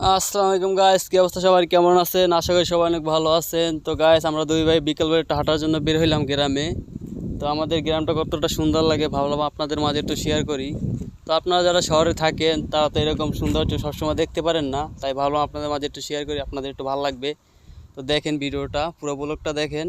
আসসালামু আলাইকুম গাইস, কি অবস্থা? সবার কেমন আছেন? আশা করি সবাই অনেক ভালো আছেন। তো গাইস, আমরা দুই ভাই বিকেলবেলা একটু হাঁটার জন্য বের হইলাম গ্রামে। তো আমাদের গ্রামটা কতটা সুন্দর লাগে ভাবলাম আপনাদের মাঝে একটু শেয়ার করি। তো আপনারা যারা শহরে থাকেন তারা তো এরকম সৌন্দর্য সবসময় দেখতে পারেন না, তাই ভাবলাম আপনাদের মাঝে একটু শেয়ার করি, আপনাদের একটু ভালো লাগবে। তো দেখেন ভিডিওটা, পুরো ব্লগটা দেখেন।